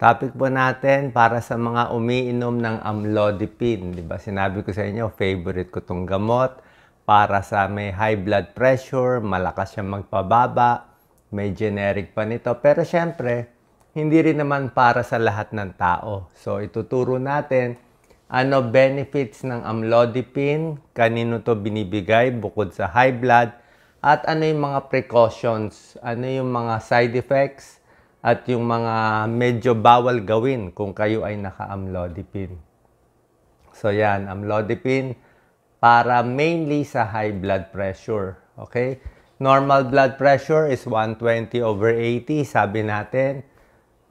Topic po natin para sa mga umiinom ng amlodipine. Di ba? Sinabi ko sa inyo, favorite ko itong gamot para sa may high blood pressure, malakas siyang magpababa, may generic pa nito. Pero syempre, hindi rin naman para sa lahat ng tao. So, ituturo natin ano benefits ng amlodipine, kanino to binibigay bukod sa high blood, at ano yung mga precautions, ano yung mga side effects, at yung mga medyo bawal gawin kung kayo ay naka-amlodipine. So yan, amlodipine para mainly sa high blood pressure. Okay? Normal blood pressure is 120/80, sabi natin.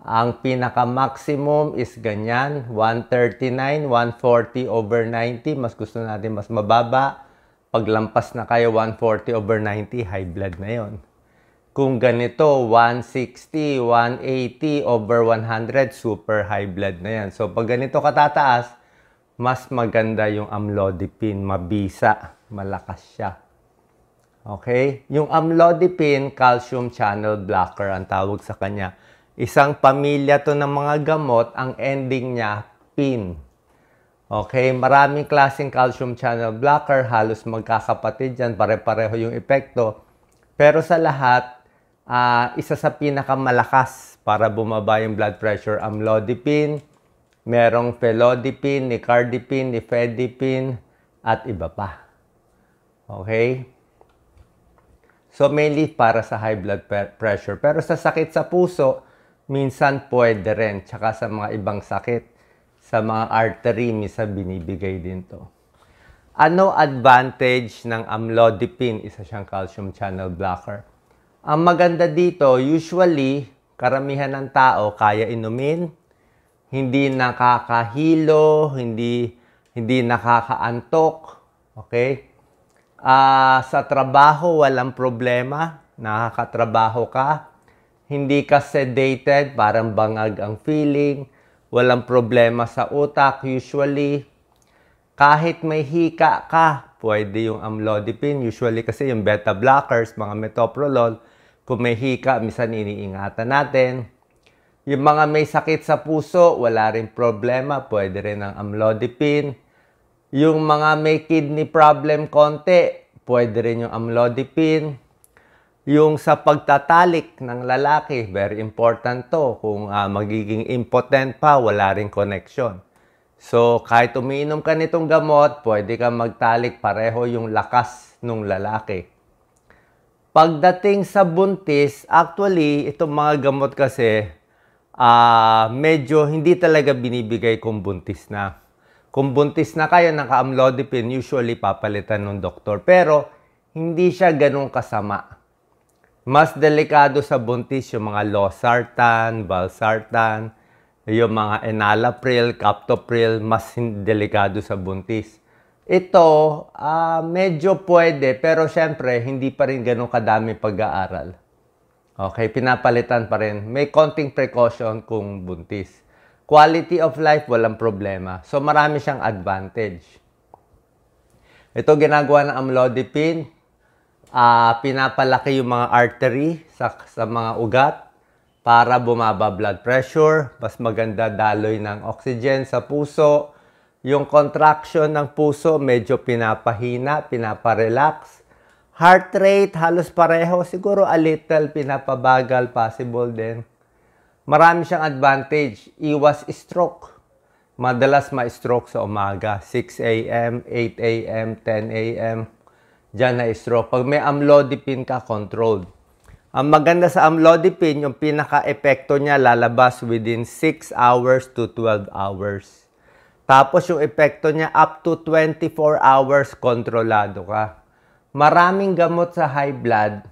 Ang pinaka-maximum is ganyan, 139, 140/90. Mas gusto natin mas mababa. Paglampas na kayo 140/90, high blood na yon. Kung ganito, 160, 180/100, super high blood na yan. So, pag ganito katataas, mas maganda yung amlodipine. Mabisa, malakas siya. Okay? Yung amlodipine, calcium channel blocker ang tawag sa kanya. Isang pamilya to ng mga gamot, ang ending niya, pin. Okay? Maraming klaseng calcium channel blocker, halos magkakapatid yan, pare-pareho yung epekto. Pero sa lahat, isa sa pinakamalakas para bumaba yung blood pressure, amlodipine, merong felodipine, nicardipine, nifedipine, at iba pa. Okay? So, mainly para sa high blood pressure. Pero sa sakit sa puso, minsan pwede rin. Tsaka sa mga ibang sakit, sa mga artery, minsan binibigay din to. Ano advantage ng amlodipine? Isa siyang calcium channel blocker. Ang maganda dito, usually, karamihan ng tao kaya inumin, hindi nakakahilo, hindi nakakaantok, okay? Sa trabaho, walang problema, nakakatrabaho ka, hindi ka sedated, parang bangag ang feeling, walang problema sa utak, usually. Kahit may hika ka, pwede yung amlodipine. Usually kasi yung beta blockers, mga metoprolol, kung may hika, minsan iniingatan natin. Yung mga may sakit sa puso, wala rin problema, pwede rin ang amlodipine. Yung mga may kidney problem konti, pwede rin yung amlodipine. Yung sa pagtatalik ng lalaki, very important to. Kung magiging impotent pa, wala rin connection. So, kahit umiinom ka nitong gamot, pwede ka magtalik pareho yung lakas ng lalaki. Pagdating sa buntis, actually, itong mga gamot kasi, medyo hindi talaga binibigay kung buntis na. Kung buntis na kayo, naka-amlodipine, usually papalitan ng doktor. Pero, hindi siya ganun kasama. Mas delikado sa buntis yung mga losartan, valsartan, yung mga enalapril, captopril, mas delikado sa buntis. Ito, medyo pwede, pero syempre, hindi pa rin ganun kadami pag-aaral. Okay, pinapalitan pa rin. May konting precaution kung buntis. Quality of life, walang problema. So, marami siyang advantage. Ito, ginagawa ng amlodipine. Pinapalaki yung mga artery sa mga ugat para bumaba blood pressure, mas maganda daloy ng oxygen sa puso. Yung contraction ng puso, medyo pinapahina, pinaparelax. Heart rate, halos pareho. Siguro a little pinapabagal, possible din. Marami siyang advantage. Iwas stroke. Madalas ma-stroke sa umaga. 6 a.m., 8 a.m., 10 a.m. Diyan na-stroke. Pag may amlodipine ka, controlled. Ang maganda sa amlodipine, yung pinaka-epekto niya lalabas within 6 hours to 12 hours. Tapos yung epekto niya up to 24 hours, kontrolado ka. Maraming gamot sa high blood,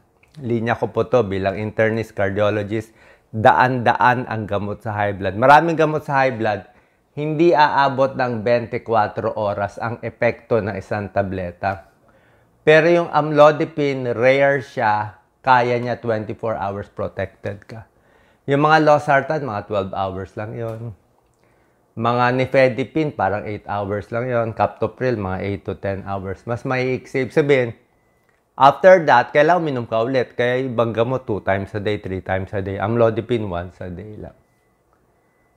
linya ko po to bilang internist, cardiologist, daan-daan ang gamot sa high blood. Maraming gamot sa high blood, hindi aabot ng 24 oras ang epekto ng isang tableta. Pero yung amlodipine, rare siya, kaya niya 24 hours protected ka. Yung mga losartan, mga 12 hours lang yon. Mga nifedipine, parang 8 hours lang yon. Captopril, mga 8 to 10 hours. Mas mai-save. Sabihin, after that, kailangan uminom ka ulit. Kaya ibang gamot 2 times a day, 3 times a day. Amlodipine, once a day lang.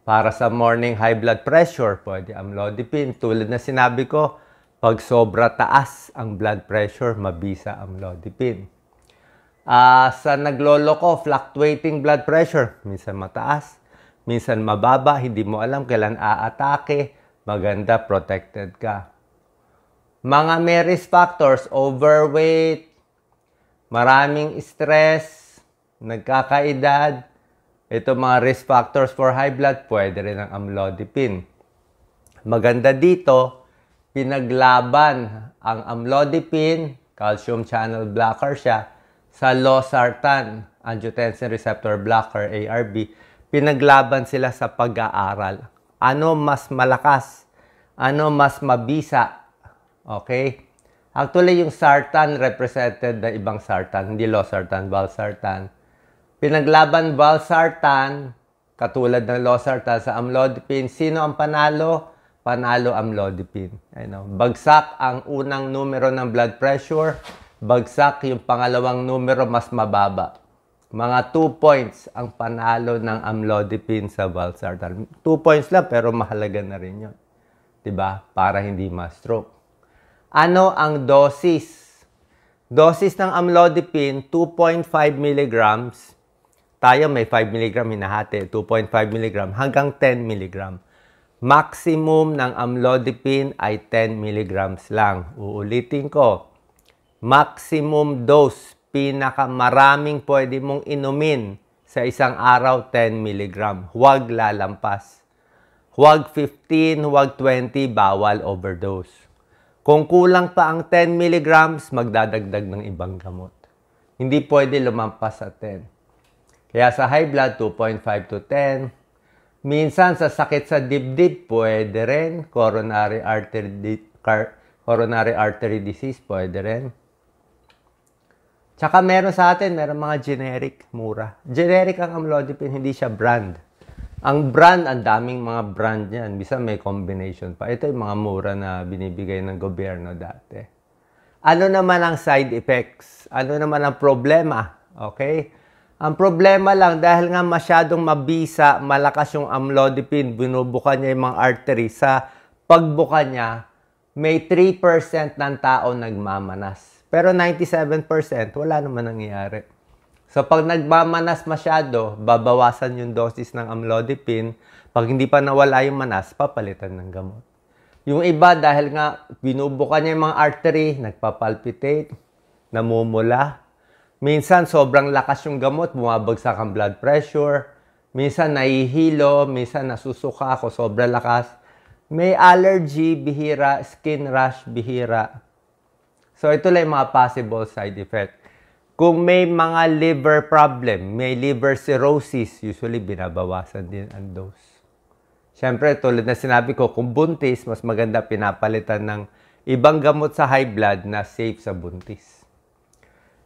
Para sa morning high blood pressure, pwede amlodipine. Tulad na sinabi ko, pag sobra taas ang blood pressure, mabisa amlodipine. Sa nagloloko, fluctuating blood pressure, minsan mataas, minsan mababa, hindi mo alam kailan aatake, maganda, protected ka. Mga may risk factors, overweight, maraming stress, nagkakaedad, ito mga risk factors for high blood, pwede rin ang amlodipine. Maganda dito, pinaglaban ang amlodipine, calcium channel blocker siya, sa losartan, angiotensin receptor blocker, ARB, pinaglaban sila sa pag-aaral. Ano mas malakas? Ano mas mabisa? Okay? Actually, yung sartan represented na ibang sartan, hindi losartan, valsartan. Pinaglaban valsartan, katulad ng losartan sa amlodipine. Sino ang panalo? Panalo amlodipine. Bagsak ang unang numero ng blood pressure, bagsak yung pangalawang numero mas mababa. Mga 2 points ang panalo ng amlodipine sa valsartan. 2 points lang pero mahalaga na rin yun. Diba? Para hindi ma-stroke. Ano ang dosis? Dosis ng amlodipine, 2.5 mg. Tayo may 5 mg hinahati, 2.5 mg hanggang 10 mg. Maximum ng amlodipine ay 10 mg lang. Uulitin ko. Maximum dose, pinakamaraming pwede mong inumin sa isang araw, 10 mg. Huwag lalampas. Huwag 15, huwag 20, bawal overdose. Kung kulang pa ang 10 mg, magdadagdag ng ibang gamot. Hindi pwede lumampas sa 10. Kaya sa high blood, 2.5 to 10. Minsan sa sakit sa dibdib, pwede rin. Coronary artery disease, pwede rin. Tsaka meron sa atin, meron mga generic, mura. Generic ang amlodipine, hindi siya brand. Ang brand, ang daming mga brand yan. Bisa may combination pa. Ito yung mga mura na binibigay ng gobyerno dati. Ano naman ang side effects? Ano naman ang problema? Okay? Ang problema lang, dahil nga masyadong mabisa, malakas yung amlodipine, binubuka niya yung mga artery. Sa pagbuka niya, may 3% ng tao nagmamanas. Pero 97%, wala naman nangyayari. So, pag nagmamanas masyado, babawasan yung dosis ng amlodipine. Pag hindi pa nawala yung manas, papalitan ng gamot. Yung iba, dahil nga binubuka niya yung mga artery, nagpapalpitate, namumula. Minsan, sobrang lakas yung gamot, bumabagsak ang blood pressure. Minsan, nahihilo. Minsan, nasusuka ako, sobrang lakas. May allergy, bihira. Skin rash, bihira. So, ito lang yung mga possible side effect. Kung may mga liver problem, may liver cirrhosis, usually binabawasan din ang dose. Siyempre, tulad na sinabi ko, kung buntis, mas maganda pinapalitan ng ibang gamot sa high blood na safe sa buntis.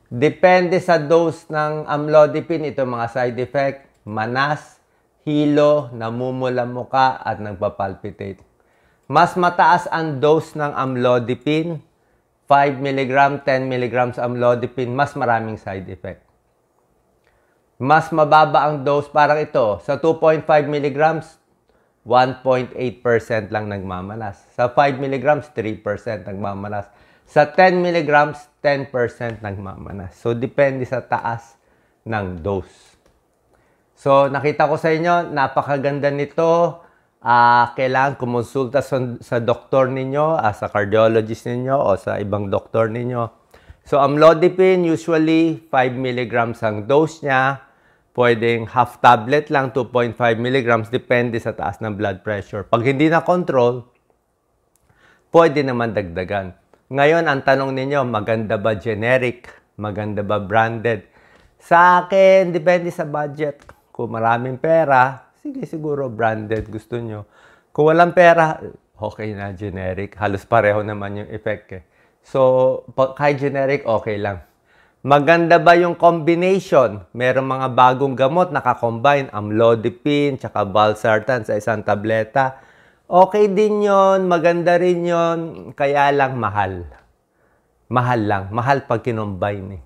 Depende sa dose ng amlodipine, ito mga side effect, manas, hilo, namumula muka, at nagpapalpitate. Mas mataas ang dose ng amlodipine, 5 mg, 10 mg amlodipine, mas maraming side effect. Mas mababa ang dose, parang ito, sa 2.5 mg, 1.8% lang nagmamanas. Sa 5 mg, 3% nagmamanas. Sa 10 mg, 10% nagmamanas. So, depende sa taas ng dose. So, nakita ko sa inyo, napakaganda nito. Kailangan kumonsulta sa doktor ninyo, sa cardiologist ninyo, o sa ibang doktor ninyo. So, amlodipine, usually 5 mg ang dose niya. Pwedeng half tablet lang, 2.5 mg, depende sa taas ng blood pressure. Pag hindi na control, pwede naman dagdagan. Ngayon, ang tanong ninyo, maganda ba generic? Maganda ba branded? Sa akin, depende sa budget. Kung maraming pera, sige, siguro branded gusto nyo. Kung walang pera, okay na generic. Halos pareho naman yung effect eh. So, kahit generic, okay lang. Maganda ba yung combination? Merong mga bagong gamot, nakakombine, amlodipine, tsaka valsartan sa isang tableta. Okay din yon, maganda rin yon, kaya lang mahal. Mahal lang. Mahal pag kinombine eh.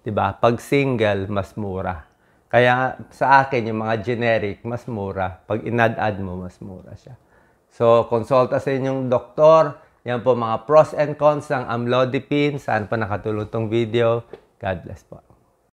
Diba? Pag single, mas mura. Kaya sa akin, yung mga generic, mas mura. Pag inad-add mo, mas mura siya. So, konsulta sa inyong doktor. Yan po mga pros and cons ng amlodipine. Saan pa nakatulong tong video. God bless po.